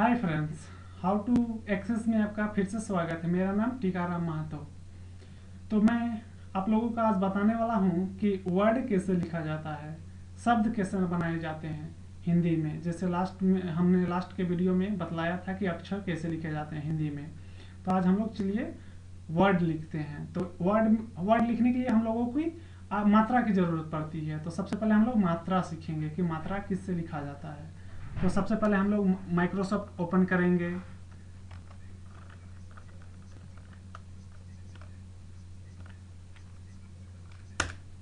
Hi friends, how to access में आपका फिर से स्वागत है। मेरा नाम टीकाराम महतो। तो मैं आप लोगों को आज बताने वाला हूँ कि वर्ड कैसे लिखा जाता है, शब्द कैसे बनाए जाते हैं हिंदी में। जैसे हमने लास्ट के वीडियो में बतलाया था कि अक्षर कैसे लिखे जाते हैं हिंदी में। तो आज हम लोग चलिए वर्ड लिखते हैं। तो वर्ड लिखने के लिए हम लोगों की मात्रा की ज़रूरत पड़ती है। तो सबसे पहले हम लोग मात्रा सीखेंगे कि मात्रा किससे लिखा जाता है। तो सबसे पहले हम लोग माइक्रोसॉफ्ट ओपन करेंगे।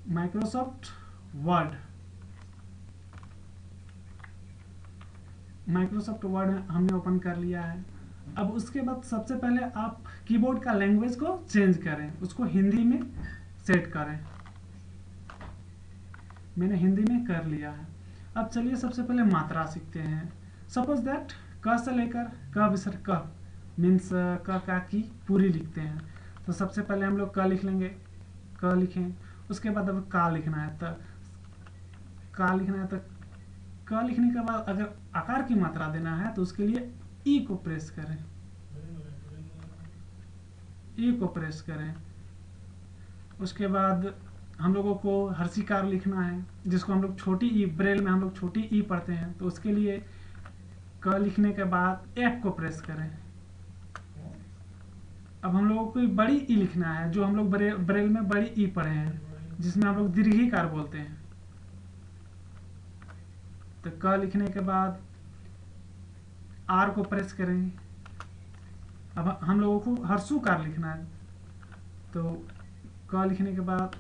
माइक्रोसॉफ्ट वर्ड, माइक्रोसॉफ्ट वर्ड हमने ओपन कर लिया है। अब उसके बाद सबसे पहले आप कीबोर्ड का लैंग्वेज को चेंज करें, उसको हिंदी में सेट करें। मैंने हिंदी में कर लिया है। अब चलिए सबसे पहले मात्रा सीखते हैं। सपोज दैट क से लेकर क विसर्ग क मीन्स क का की पूरी लिखते हैं। तो सबसे पहले हम लोग क लिख लेंगे, क लिखें। उसके बाद अब का लिखना है, तो का लिखना है। तो क लिखने के बाद अगर आकार की मात्रा देना है तो उसके लिए ई को प्रेस करें, ई को प्रेस करें। उसके बाद हम लोगों को हर्षिकार लिखना है, जिसको हम लोग छोटी ई, ब्रेल में हम लोग छोटी ई पढ़ते हैं। तो उसके लिए क लिखने के बाद एफ को प्रेस करें। अब हम लोगों को बड़ी ई लिखना है, जो हम लोग ब्रेल में बड़ी ई पढ़े हैं, जिसमें हम लोग दीर्घिकार बोलते हैं। तो क लिखने के बाद आर को प्रेस करें। अब हम लोगों को हर्षुकार लिखना है। तो क लिखने के बाद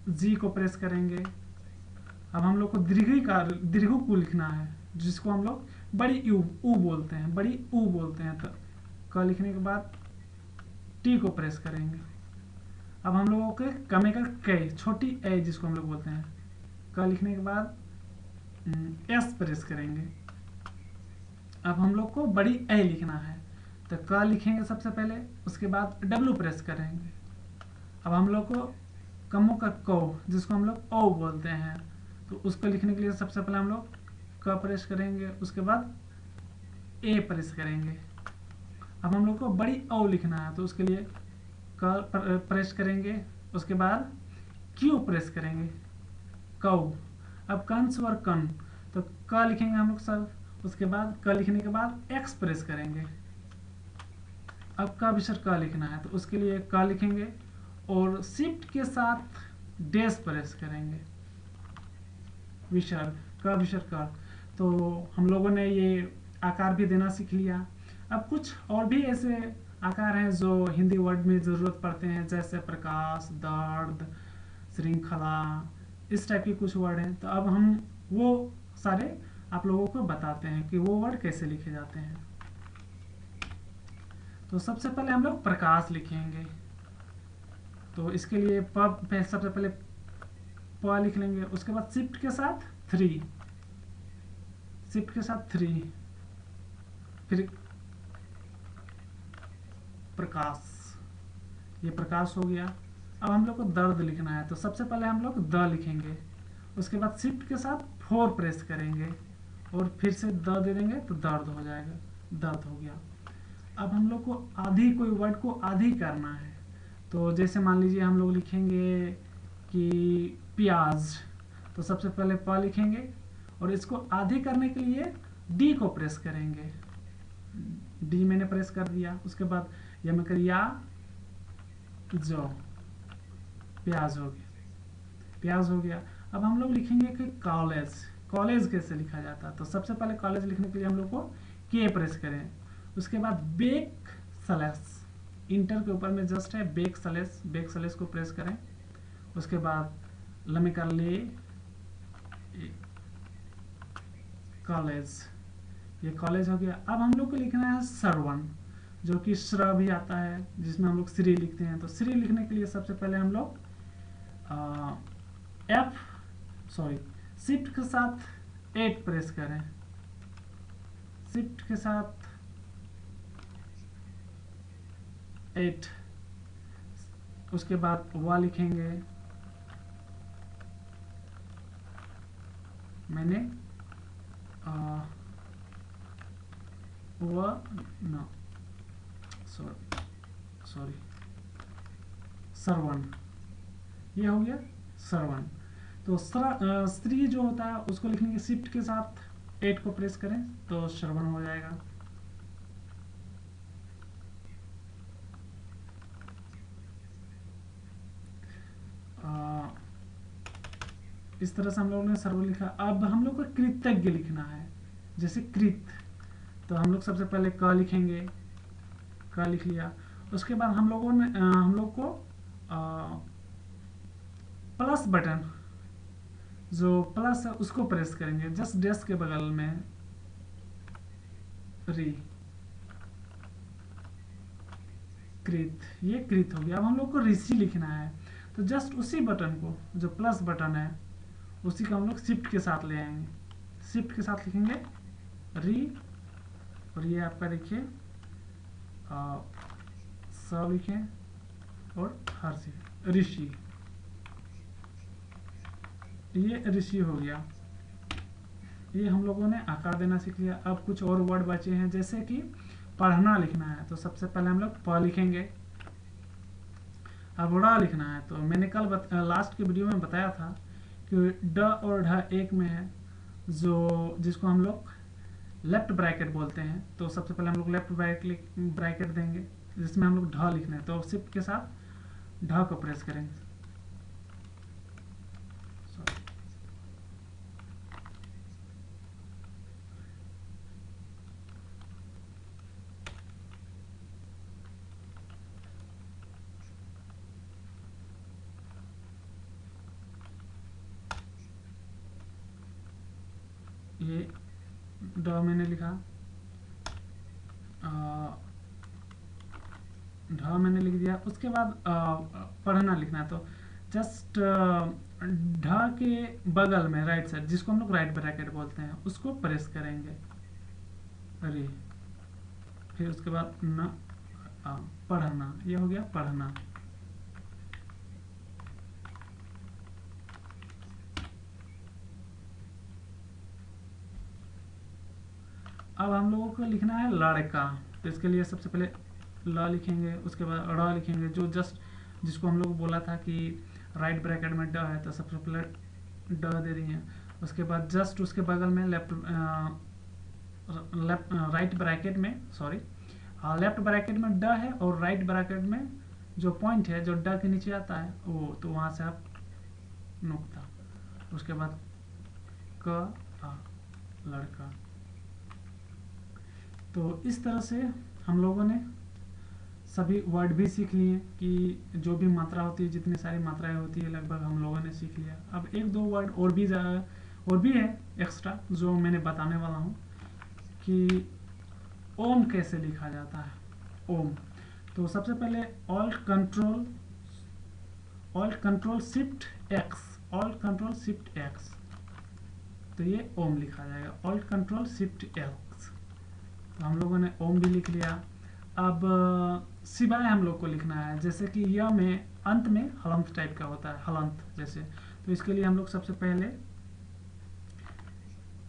जी को प्रेस करेंगे। अब हम लोग को दीर्घिकार, दीर्घ को लिखना है, जिसको हम लोग बड़ी यू ऊ बोलते हैं, बड़ी ऊ बोलते हैं। तो क लिखने के बाद टी को प्रेस करेंगे। अब हम लोगों के कमे का क, छोटी ए जिसको हम लोग बोलते हैं। क लिखने के बाद एस प्रेस करेंगे। अब हम लोग को बड़ी ए लिखना है। तो क लिखेंगे सबसे पहले, उसके बाद डब्लू प्रेस करेंगे। अब हम लोग को कमों का को, जिसको हम लोग ओ बोलते हैं, तो उसको लिखने के लिए सबसे पहले हम लोग क प्रेस करेंगे, उसके बाद ए प्रेस करेंगे। अब हम लोग को बड़ी ओ लिखना है, तो उसके लिए क प्रेस करेंगे, उसके बाद क्यू प्रेस करेंगे, कौ। अब कंस और कन, तो क लिखेंगे हम लोग सब। उसके बाद क लिखने के बाद एक्स प्रेस करेंगे। अब का विसर्ग क लिखना है, तो उसके लिए क लिखेंगे और शिफ्ट के साथ डैश प्रेस करेंगे, विसर्ग क विसर्ग क। तो हम लोगों ने ये आकार भी देना सीख लिया। अब कुछ और भी ऐसे आकार हैं जो हिंदी वर्ड में ज़रूरत पड़ते हैं, जैसे प्रकाश, दर्द, श्रृंखला, इस टाइप के कुछ वर्ड हैं। तो अब हम वो सारे आप लोगों को बताते हैं कि वो वर्ड कैसे लिखे जाते हैं। तो सबसे पहले हम लोग प्रकाश लिखेंगे। तो इसके लिए सबसे पहले प लिख लेंगे, उसके बाद शिफ्ट के साथ 3, शिफ्ट के साथ 3, फिर प्रकाश, ये प्रकाश हो गया। अब हम लोग को दर्द लिखना है, तो सबसे पहले हम लोग द लिखेंगे, उसके बाद शिफ्ट के साथ 4 प्रेस करेंगे और फिर से द दे देंगे तो दर्द हो जाएगा, दर्द हो गया। अब हम लोग को आधी, कोई वर्ड को आधी करना है। तो जैसे मान लीजिए हम लोग लिखेंगे कि प्याज, तो सबसे पहले प लिखेंगे और इसको आधी करने के लिए डी को प्रेस करेंगे। डी मैंने प्रेस कर दिया। उसके बाद यह मैं कर या जो, प्याज हो गया, प्याज हो गया। अब हम लोग लिखेंगे कि कॉलेज, कॉलेज कैसे लिखा जाता है। तो सबसे पहले कॉलेज लिखने के लिए हम लोग को के प्रेस करें, उसके बाद बेक स्लैश, इंटर के ऊपर में जस्ट है बेक स्लैश, बेक स्लैश को प्रेस करें। उसके बाद लम्बे कर ले कॉलेज, ये कॉलेज हो गया। अब हम लोग को लिखना है श्रवण, जो कि श्र भी आता है, जिसमें हम लोग श्री लिखते हैं। तो श्री लिखने के लिए सबसे पहले हम लोग शिफ्ट के साथ 8 प्रेस करें, शिफ्ट के साथ 8, उसके बाद वा लिखेंगे। मैंने न सॉरी श्रवण, ये हो गया श्रवण। तो स्त्री जो होता है उसको लिखने के शिफ्ट के साथ 8 को प्रेस करें तो श्रवण हो जाएगा। इस तरह से हम लोगों ने सर्व लिखा। अब हम लोग को कृतज्ञ लिखना है, जैसे कृत, तो हम लोग सबसे पहले क लिखेंगे, क लिख लिया। उसके बाद हम लोग को प्लस बटन, जो प्लस है उसको प्रेस करेंगे, जस्ट डैश के बगल में री, कृत, ये कृत हो गया। अब हम लोग को ऋषि लिखना है, तो जस्ट उसी बटन को, जो प्लस बटन है, उसी को हम लोग शिफ्ट के साथ ले आएंगे, शिफ्ट के साथ लिखेंगे री, और ये आपका देखिए स लिखें और हर्षि, ऋषि, ये ऋषि हो गया। ये हम लोगों ने आकार देना सीख लिया। अब कुछ और वर्ड बचे हैं, जैसे कि पढ़ना लिखना है, तो सबसे पहले हम लोग प लिखेंगे। अब ड़ लिखना है, तो मैंने कल लास्ट के वीडियो में बताया था कि ड और ढ एक में है, जिसको हम लोग लेफ्ट ब्रैकेट बोलते हैं। तो सबसे पहले हम लोग लेफ्ट ब्रैकेट देंगे, जिसमें हम लोग ढ लिखना है, तो शिफ्ट के साथ ढ को प्रेस करेंगे। ये ड मैंने लिखा, ढ मैंने लिख दिया। उसके बाद पढ़ना लिखना है, तो जस्ट ढ के बगल में राइट साइड, जिसको हम लोग राइट ब्रैकेट बोलते हैं, उसको प्रेस करेंगे, अरे फिर उसके बाद न पढ़ना, ये हो गया पढ़ना। अब हम लोगों को लिखना है लड़का, तो इसके लिए सबसे पहले ल लिखेंगे, उसके बाद ड़ लिखेंगे, जो जस्ट जिसको हम लोग बोला था कि राइट ब्रैकेट में ड है, तो सबसे पहले ड दे दिए। उसके बाद जस्ट उसके बगल में लेफ्ट राइट ब्रैकेट में, सॉरी लेफ्ट ब्रैकेट में ड है, और राइट ब्रैकेट में जो पॉइंट है जो ड के नीचे आता है वो, तो वहां से आप नुक्ता, उसके बाद क लड़का। तो इस तरह से हम लोगों ने सभी वर्ड भी सीख लिए, कि जो भी मात्रा होती है, जितनी सारी मात्राएं होती है लगभग हम लोगों ने सीख लिया। अब एक दो वर्ड और भी है एक्स्ट्रा, जो मैंने बताने वाला हूँ कि ओम कैसे लिखा जाता है। ओम, तो सबसे पहले alt control shift x, alt control shift x, तो ये ओम लिखा जाएगा, ऑल्ट कंट्रोल शिफ्ट एक्स। तो हम लोगों ने ओम भी लिख लिया। अब सिवाय हम लोग को लिखना है, जैसे कि यह में अंत में हलंत टाइप का होता है, हलंत जैसे, तो इसके लिए हम लोग सबसे पहले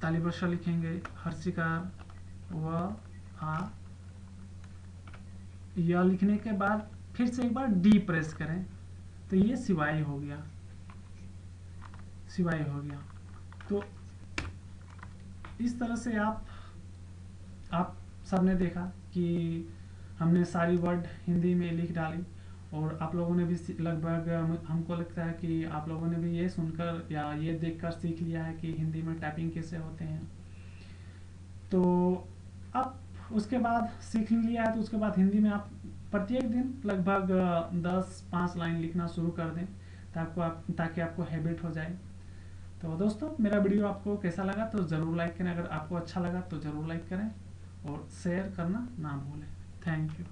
तालिबर्षा लिखेंगे, हर्षिकार व आ, यह लिखने के बाद फिर से एक बार डी प्रेस करें, तो ये सिवाय हो गया, सिवाय हो गया। तो इस तरह से आप सबने देखा कि हमने सारी वर्ड हिंदी में लिख डाली, और आप लोगों ने भी लगभग, हमको लगता है कि आप लोगों ने भी ये सुनकर या ये देखकर सीख लिया है कि हिंदी में टाइपिंग कैसे होते हैं। तो अब उसके बाद सीख लिया है, तो उसके बाद हिंदी में आप प्रत्येक दिन लगभग 10-5 लाइन लिखना शुरू कर दें, ताकि आपको हैबिट हो जाए। तो दोस्तों, मेरा वीडियो आपको कैसा लगा तो ज़रूर लाइक करें, अगर आपको अच्छा लगा तो ज़रूर लाइक करें, और शेयर करना ना भूलें। Thank you.